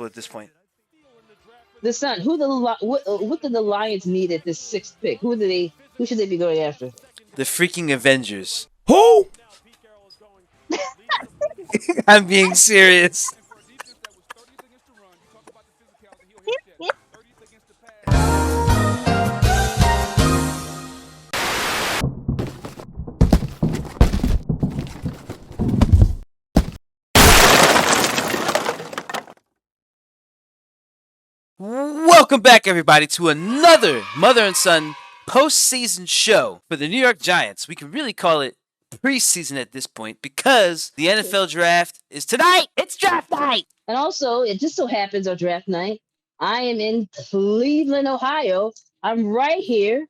interchangeable at this point. The Sun. What did the Lions need at this sixth pick? Who should they be going after? The freaking Avengers. Who? I'm being serious. Welcome back, everybody, to another Mother and Son postseason show for the New York Giants. We can really call it preseason at this point because the NFL draft is tonight. It's draft night. And also, it just so happens on draft night, I am in Cleveland, Ohio. I'm right here.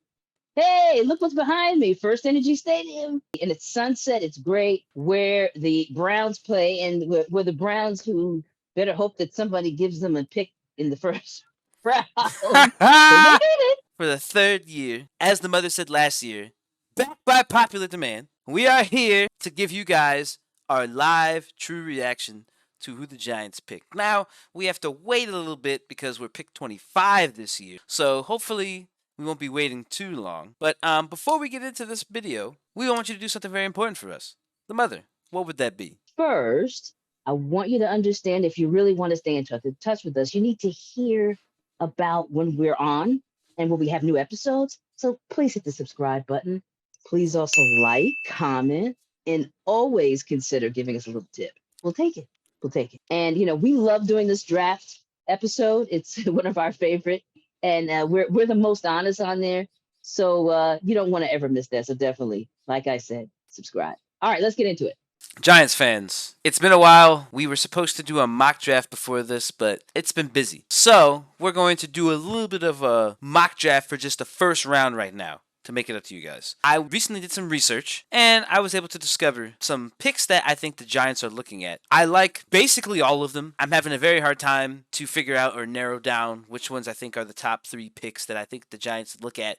Hey, look what's behind me. First Energy Stadium. And it's sunset. It's great where the Browns play and where the Browns, who better hope that somebody gives them a pick in the first round. They did it. For the third year, as the mother said last year, backed by popular demand, we are here to give you guys our live, true reaction to who the Giants picked. Now, we have to wait a little bit because we're picked 25 this year. So hopefully we won't be waiting too long. But before we get into this video, we want you to do something very important for us. The mother, what would that be? First, I want you to understand, if you really want to stay in touch with us, you need to hear about when we're on and when we have new episodes. So please hit the subscribe button. Please also like, comment, and always consider giving us a little tip. We'll take it. We'll take it. And, we love doing this draft episode. It's one of our favorite. And we're the most honest on there. So you don't want to ever miss that. So definitely, like I said, subscribe. All right, let's get into it. Giants fans, it's been a while. We were supposed to do a mock draft before this, but it's been busy. So we're going to do a little bit of a mock draft for just the first round right now to make it up to you guys. I recently did some research and I was able to discover some picks that I think the Giants are looking at. I like basically all of them. I'm having a very hard time to figure out or narrow down which ones I think are the top 3 picks that I think the Giants look at.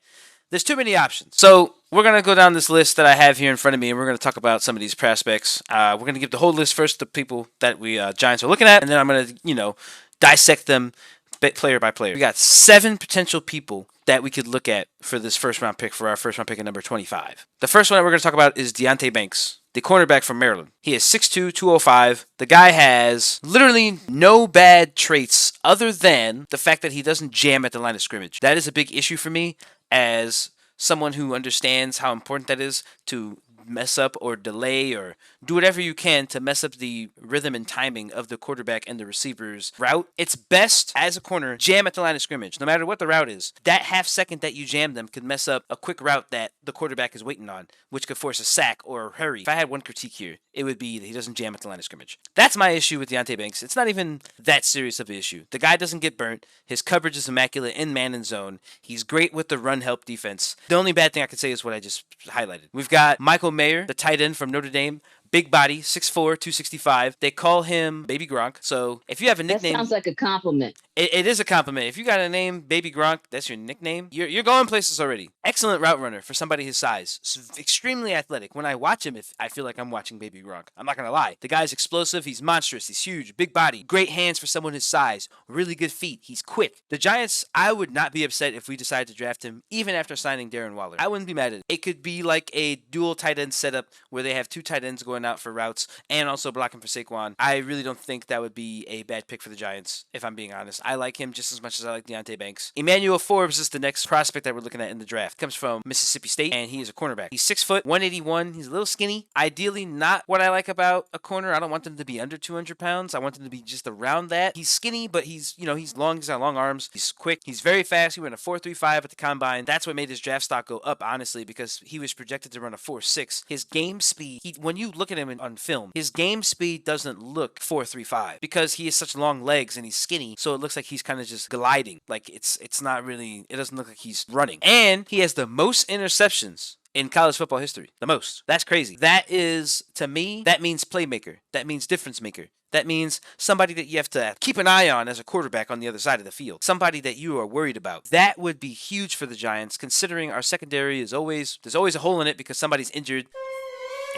There's too many options. So we're going to go down this list that I have here in front of me, and we're going to talk about some of these prospects. We're going to give the whole list first to people that we Giants are looking at, and then I'm going to, dissect them player by player. We got 7 potential people that we could look at for this first round pick, for our first round pick at number 25. The first one that we're going to talk about is Deonte Banks, the cornerback from Maryland. He is 6'2", 205. The guy has literally no bad traits other than the fact that he doesn't jam at the line of scrimmage. That is a big issue for me as someone who understands how important that is to mess up or delay or do whatever you can to mess up the rhythm and timing of the quarterback and the receiver's route. It's best as a corner, jam at the line of scrimmage, no matter what the route is. That half second that you jam them could mess up a quick route that the quarterback is waiting on, which could force a sack or a hurry. If I had one critique here, it would be that he doesn't jam at the line of scrimmage. That's my issue with Deonte Banks. It's not even that serious of an issue. The guy doesn't get burnt. His coverage is immaculate in man and zone. He's great with the run help defense. The only bad thing I could say is what I just highlighted. We've got Michael Mayer, the tight end from Notre Dame. Big body, 6'4", 265. They call him Baby Gronk. So if you have a nickname... That sounds like a compliment. It is a compliment. If you got a name, Baby Gronk, that's your nickname, you're going places already. Excellent route runner for somebody his size. Extremely athletic. When I watch him, I feel like I'm watching Baby Gronk. I'm not going to lie. The guy's explosive. He's monstrous. He's huge. Big body. Great hands for someone his size. Really good feet. He's quick. The Giants, I would not be upset if we decided to draft him, even after signing Darren Waller. I wouldn't be mad at it. It could be like a dual tight end setup where they have 2 tight ends going out for routes and also blocking for Saquon. I really don't think that would be a bad pick for the Giants, if I'm being honest. I like him just as much as I like Deonte Banks. Emmanuel Forbes is the next prospect that we're looking at in the draft. Comes from Mississippi State, and he is a cornerback. He's 6 foot, 181. He's a little skinny. Ideally, not what I like about a corner. I don't want them to be under 200 pounds. I want them to be just around that. He's skinny, but he's long. He's got long arms. He's quick. He's very fast. He ran a 4.35 at the combine. That's what made his draft stock go up, honestly, because he was projected to run a 4.6. His game speed, when you look at him on film, his game speed doesn't look 4.35 because he has such long legs and he's skinny, so it looks like he's kind of just gliding. Like it's not really, it doesn't look like he's running. And he has the most interceptions in college football history. The most. That's crazy. That is, to me, that means playmaker. That means difference maker. That means somebody that you have to keep an eye on as a quarterback on the other side of the field. Somebody that you are worried about. That would be huge for the Giants, considering our secondary is always, there's always a hole in it because somebody's injured.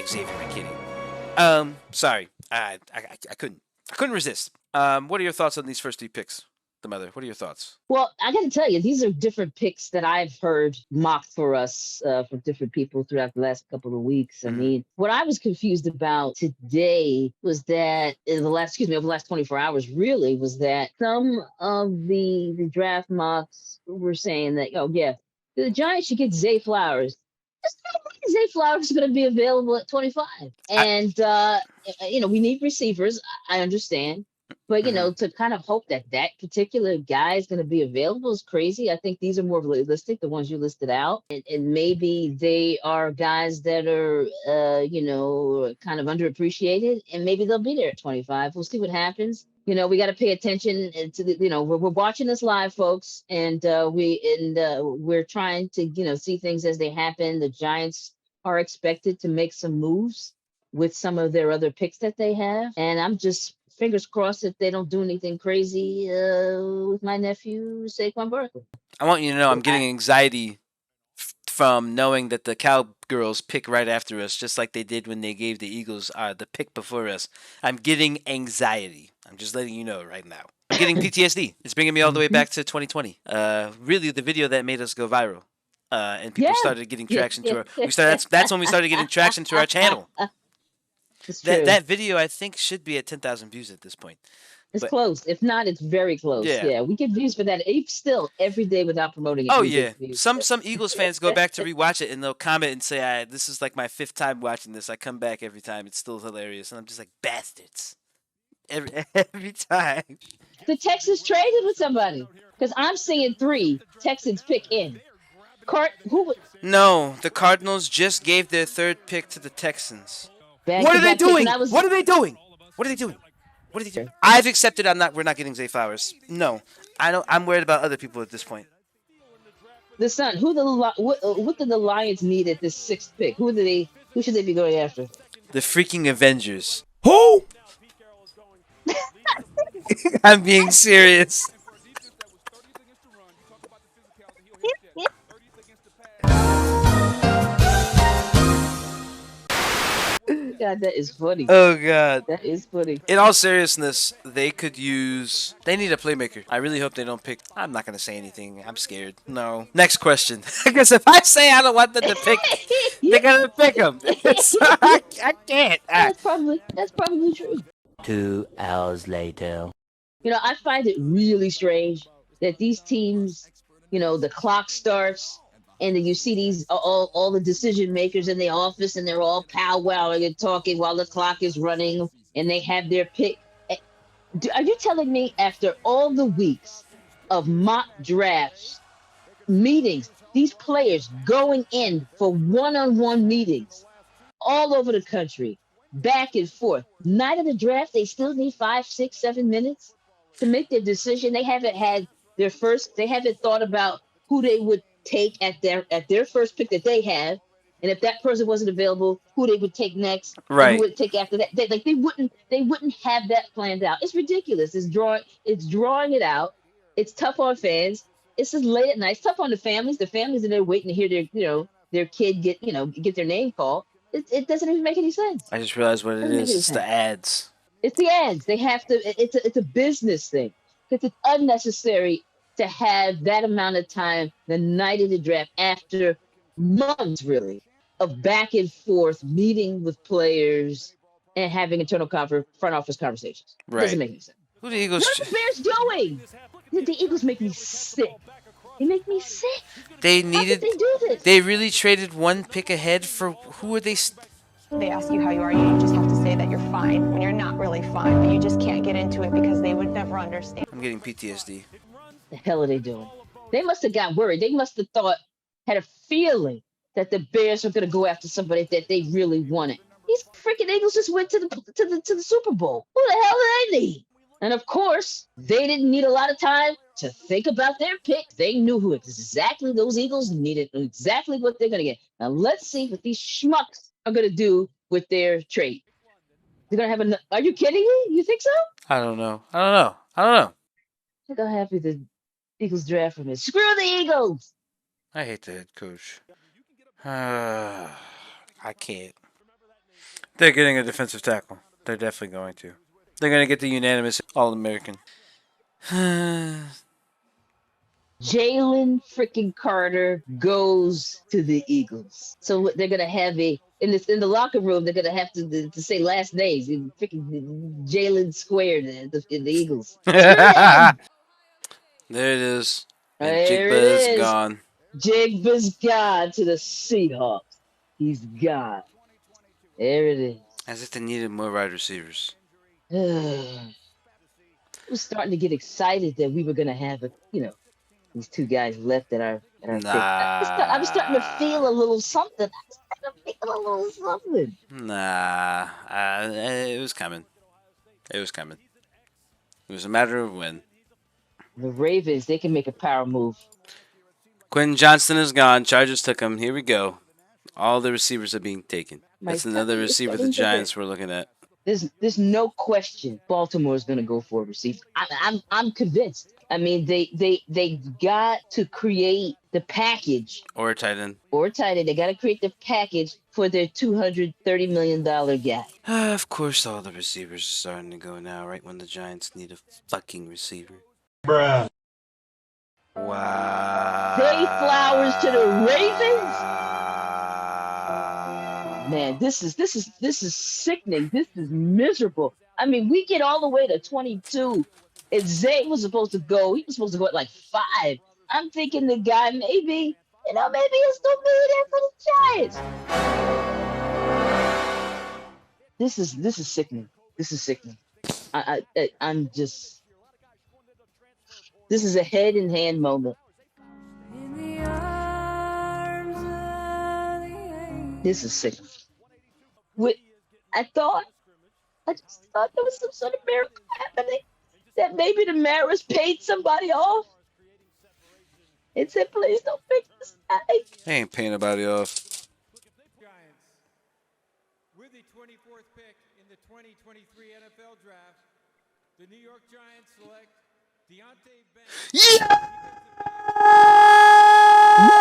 Xavier McKinney. Sorry. I couldn't resist. What are your thoughts on these first 3 picks? The mother. What are your thoughts? Well, I got to tell you, these are different picks that I've heard mocked for us from different people throughout the last couple of weeks. I Mhm. mean, what I was confused about today was that in the last, excuse me, over the last 24 hours, really, was that some of the draft mocks were saying that, oh yeah, the Giants should get Zay Flowers. There's no way Zay Flowers is going to be available at 25, I, and we need receivers. I understand. But mhm. to kind of hope that that particular guy is going to be available is crazy. I think these are more realistic, the ones you listed out, and maybe they are guys that are, kind of underappreciated, and maybe they'll be there at 25. We'll see what happens. We got to pay attention to the, we're watching this live, folks, and we're trying to, see things as they happen. The Giants are expected to make some moves with some of their other picks that they have. And I'm just fingers crossed that they don't do anything crazy with my nephew, Saquon Barkley. I want you to know I'm getting anxiety from knowing that the Cowgirls pick right after us, just like they did when they gave the Eagles the pick before us. I'm getting anxiety. I'm just letting you know right now. I'm getting PTSD. It's bringing me all the way back to 2020. Really, the video that made us go viral. And people Yeah. started getting traction to our. We started. That's when we started getting traction to our channel. It's That true. that video I think should be at 10,000 views at this point. It's But close. If not, it's very close. yeah. Yeah, we get views for that. Still, every day without promoting it, Oh we yeah. get views. Some Eagles fans go back to rewatch it and they'll comment and say, "This is like my 5th time watching this. I come back every time. It's still hilarious." And I'm just like, bastards. Every time. The Texans traded with somebody because I'm seeing 3 Texans pick in. Who would No, the Cardinals just gave their 3rd pick to the Texans. back What to are they back pick? And doing? I was What are they doing? What are they doing? What are they doing? I've accepted. We're not getting Zay Flowers. No, I don't. I'm worried about other people at this point. the Sun. What did the Lions need at this 6th pick? Who should they be going after? The freaking Avengers. Who? I'm being serious. God, that is funny. Oh god. That is funny. In all seriousness, they could use. They need a playmaker. I really hope they don't pick. I'm not gonna say anything. I'm scared. No. Next question. Because if I say I don't want them to pick, they're gonna pick them. So I can't. That's probably true. 2 hours later. I find it really strange that these teams, the clock starts and then you see these all the decision makers in the office and they're all powwowing and talking while the clock is running and they have their pick. Are you telling me after all the weeks of mock drafts, meetings, these players going in for one-on-one meetings all over the country, back and forth, night of the draft, they still need 5, 6, 7 minutes to make their decision? They haven't had they haven't thought about who they would take at their first pick that they have, and if that person wasn't available, who they would take next, and who Right. would take after that. They wouldn't have that planned out. It's ridiculous. It's drawing it out. It's tough on fans. It's just late at night. It's tough on the families. The families are there waiting to hear their kid get their name called. It doesn't even make any sense. I just realized what it Doesn't make is. any It's the sense. ads. It's the ads. They have to. It's a business thing because it's unnecessary to have that amount of time the night of the draft after months really of back and forth meeting with players and having internal front office conversations. It doesn't Right. make any sense. Who the What Eagles? are the Bears doing? The Eagles make me sick. They make me sick. They How needed. did they do this? They really traded 1 pick ahead for who are they? They ask you how you are, you just have to say that you're fine when you're not really fine, but you just can't get into it because they would never understand. I'm getting PTSD. The hell are they doing? They must have got worried. They must have had a feeling that the Bears were going to go after somebody that they really wanted. These freaking Eagles just went to the Super Bowl. Who the hell do they need? And of course, they didn't need a lot of time to think about their pick. They knew who exactly those Eagles needed, exactly what they're going to get. Now let's see what these schmucks are going to do with their trade. They're going to have Are you kidding me? You think so? I don't know. I don't know. I don't know. Look how happy the Eagles draft from it. Screw the Eagles. I hate the head coach. I can't. They're getting a defensive tackle. They're definitely going to. They're gonna get the unanimous All-American. Jalen freaking Carter goes to the Eagles. So they're gonna have in the locker room. They're gonna have to say last names. Freaking Jalen squared in the Eagles. There it is. And There it Jigba's is. gone. Jigba's gone to the Seahawks. He's gone. There it is. As if they needed more wide receivers. I was starting to get excited that we were gonna have these two guys left at our pick. I was starting to feel a little something. Nah. It was coming. It was coming. It was a matter of when. The Ravens, they can make a power move. Quentin Johnston is gone. Chargers took him. Here we go. All the receivers are being taken. That's another receiver the Giants were looking at. There's no question Baltimore is going to go for a receiver. I'm convinced. I mean, they got to create the package. Or a tight end. They got to create the package for their $230 million guy. Of course, all the receivers are starting to go now, right when the Giants need a fucking receiver. Bruh. Wow. Zay Flowers to the Ravens. Man, this is sickening. This is miserable. I mean, we get all the way to 22, and Zay was supposed to go. He was supposed to go at like 5. I'm thinking the guy maybe he'll still be there for the Giants. This is sickening. This is sickening. I'm just. This is a head in hand moment. This is sick. I just thought there was some sort of miracle happening. That maybe the Maras paid somebody off. It said, please don't pick this guy. They ain't paying nobody off. With the 24th pick in the 2023 NFL Draft, the New York Giants select Deonte Banks.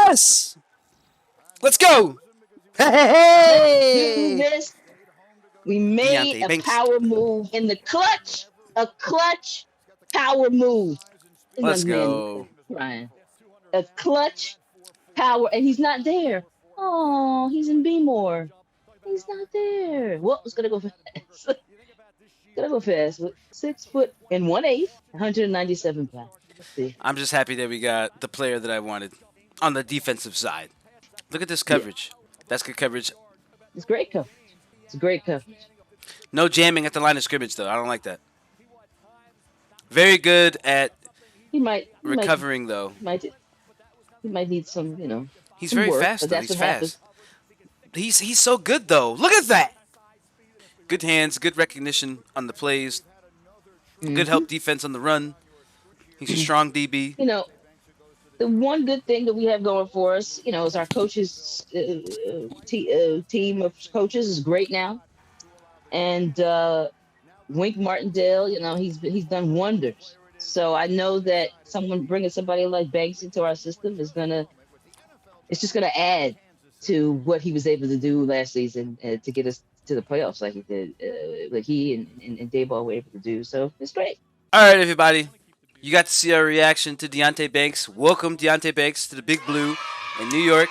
Yes! Let's go! Hey! This, we made Deonte a Banks. power move in the clutch. A clutch power move. Let's go. Ryan. A clutch power, and he's not there. Oh, he's in B-more. He's not there. Well, it's gonna go fast. Gonna go fast. 6 foot and 1/8, 197 pounds. Let's see. I'm just happy that we got the player that I wanted on the defensive side. Look at this coverage. That's good coverage. It's great coverage. It's great coverage. No jamming at the line of scrimmage, though. I don't like that. Very good at recovering, though. He might need some, He's some very work, fast, but though. that's He's what fast. He's so good, though. Look at that. Good hands, good recognition on the plays. Good help defense on the run. He's a strong DB. The one good thing that we have going for us, is our coaches, team of coaches is great now. And Wink Martindale, he's done wonders. So I know that bringing somebody like Banks into our system it's just gonna add to what he was able to do last season to get us to the playoffs, like he did, like he and Dayball were able to do. So it's great. All right, everybody. You got to see our reaction to Deonte Banks. Welcome, Deonte Banks, to the Big Blue in New York.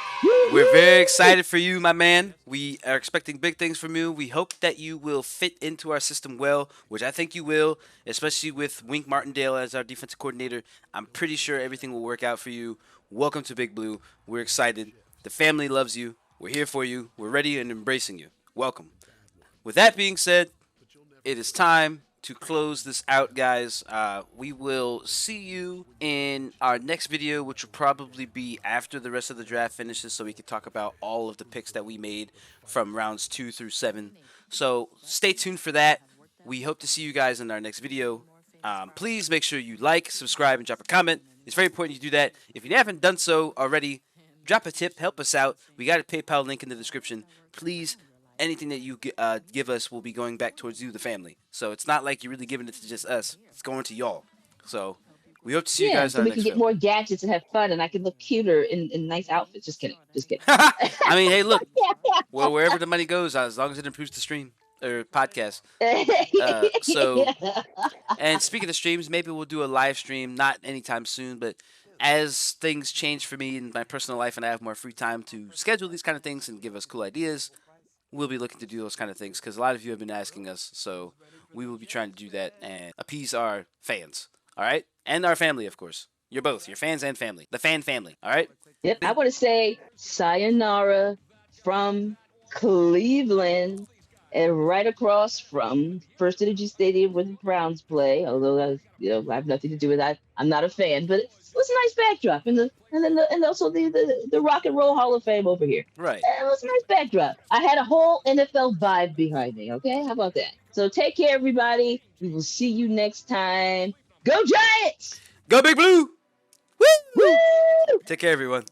We're very excited for you, my man. We are expecting big things from you. We hope that you will fit into our system well, which I think you will, especially with Wink Martindale as our defensive coordinator. I'm pretty sure everything will work out for you. Welcome to Big Blue. We're excited. The family loves you. We're here for you. We're ready and embracing you. Welcome. With that being said, it is time to close this out, guys. We will see you in our next video, which will probably be after the rest of the draft finishes, so we can talk about all of the picks that we made from rounds 2 through 7. So stay tuned for that. We hope to see you guys in our next video. Please make sure you like, subscribe, and drop a comment. It's very important you do that. If you haven't done so already, drop a tip, help us out. We got a PayPal link in the description. Please, anything that you give us will be going back towards you, the family. So it's not like you're really giving it to just us. It's going to y'all. So we hope to see you guys so on we our can next get film. more gadgets and have fun, and I can look cuter in nice outfits. Just kidding. I mean, hey, look. Well, wherever the money goes, as long as it improves the stream. or podcast. So, and speaking of streams, maybe we'll do a live stream, not anytime soon, but as things change for me in my personal life and I have more free time to schedule these kind of things and give us cool ideas, we'll be looking to do those kind of things because a lot of you have been asking us. So we will be trying to do that and appease our fans. All right? And our family, of course. You're both. You're fans and family. The fan family. All right? Yep, I want to say sayonara from Cleveland and right across from First Energy Stadium where the Browns play. Although I have nothing to do with that. I'm not a fan, but it was a nice backdrop, and also the Rock and Roll Hall of Fame over here. Right. It was a nice backdrop. I had a whole NFL vibe behind me. Okay, how about that? So take care, everybody. We will see you next time. Go Giants! Go Big Blue! Woo! Woo! Take care, everyone.